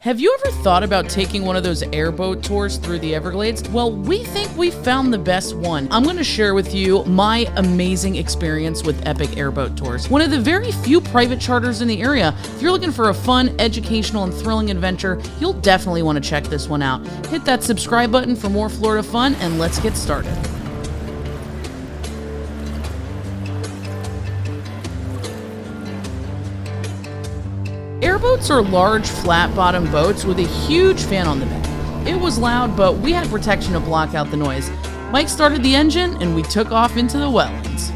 Have you ever thought about taking one of those airboat tours through the Everglades? Well, we think we found the best one. I'm going to share with you my amazing experience with Epic Airboat Tours, one of the very few private charters in the area. If you're looking for a fun, educational, and thrilling adventure, you'll definitely want to check this one out. Hit that subscribe button for more Florida fun, and let's get started. Airboats are large, flat-bottom boats with a huge fan on the back. It was loud, but we had protection to block out the noise. Mike started the engine, and we took off into the wetlands.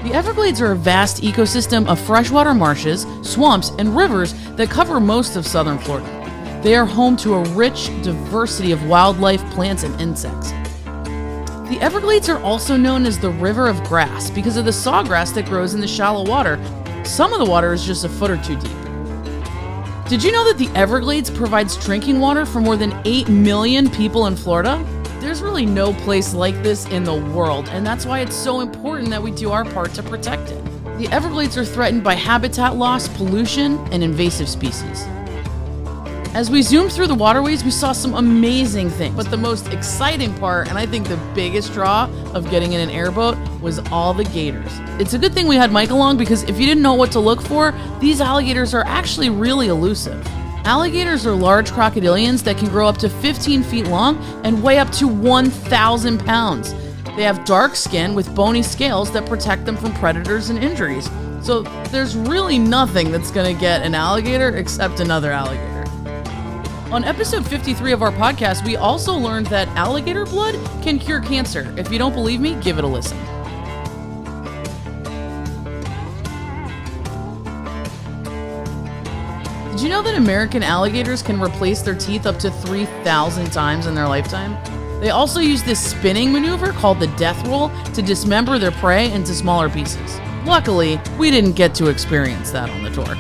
The Everglades are a vast ecosystem of freshwater marshes, swamps, and rivers that cover most of southern Florida. They are home to a rich diversity of wildlife, plants, and insects. The Everglades are also known as the River of Grass because of the sawgrass that grows in the shallow water. Some of the water is just a foot or two deep. Did you know that the Everglades provides drinking water for more than 8 million people in Florida? There's really no place like this in the world, and that's why it's so important that we do our part to protect it. The Everglades are threatened by habitat loss, pollution, and invasive species. As we zoomed through the waterways, we saw some amazing things, but the most exciting part, and I think the biggest draw of getting in an airboat, was all the gators. It's a good thing we had Mike along because if you didn't know what to look for, these alligators are actually really elusive. Alligators are large crocodilians that can grow up to 15 feet long and weigh up to 1,000 pounds. They have dark skin with bony scales that protect them from predators and injuries. So there's really nothing that's gonna get an alligator except another alligator. On episode 53 of our podcast, we also learned that alligator blood can cure cancer. If you don't believe me, give it a listen. Did you know that American alligators can replace their teeth up to 3,000 times in their lifetime? They also use this spinning maneuver called the death roll to dismember their prey into smaller pieces. Luckily, we didn't get to experience that on the tour.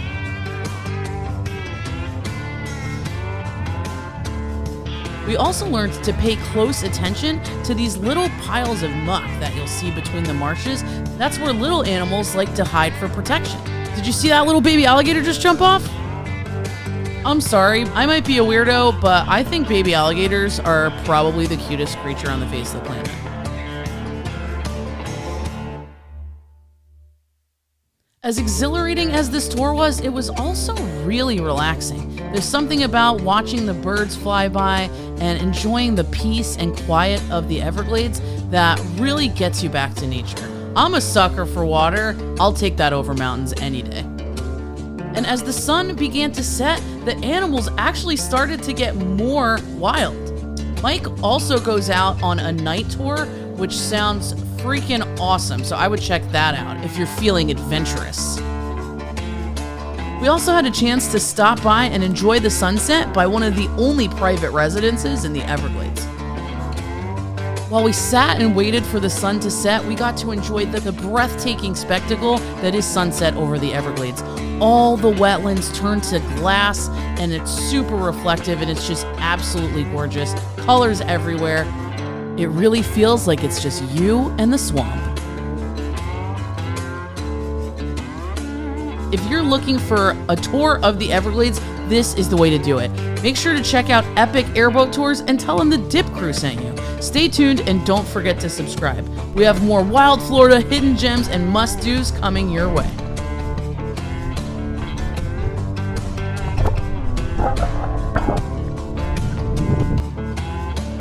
We also learned to pay close attention to these little piles of muck that you'll see between the marshes. That's where little animals like to hide for protection. Did you see that little baby alligator just jump off? I'm sorry, I might be a weirdo, but I think baby alligators are probably the cutest creature on the face of the planet. As exhilarating as this tour was, it was also really relaxing. There's something about watching the birds fly by and enjoying the peace and quiet of the Everglades that really gets you back to nature. I'm a sucker for water. I'll take that over mountains any day. And as the sun began to set, the animals actually started to get more wild. Mike also goes out on a night tour, which sounds freaking awesome, so I would check that out if you're feeling adventurous. We also had a chance to stop by and enjoy the sunset by one of the only private residences in the Everglades. While we sat and waited for the sun to set, we got to enjoy the breathtaking spectacle that is sunset over the Everglades. All the wetlands turn to glass, and it's super reflective, and it's just absolutely gorgeous. Colors everywhere. It really feels like it's just you and the swamp. If you're looking for a tour of the Everglades, this is the way to do it. Make sure to check out Epic Airboat Tours and tell them the Dip Crew sent you. Stay tuned and don't forget to subscribe. We have more wild Florida hidden gems and must-dos coming your way.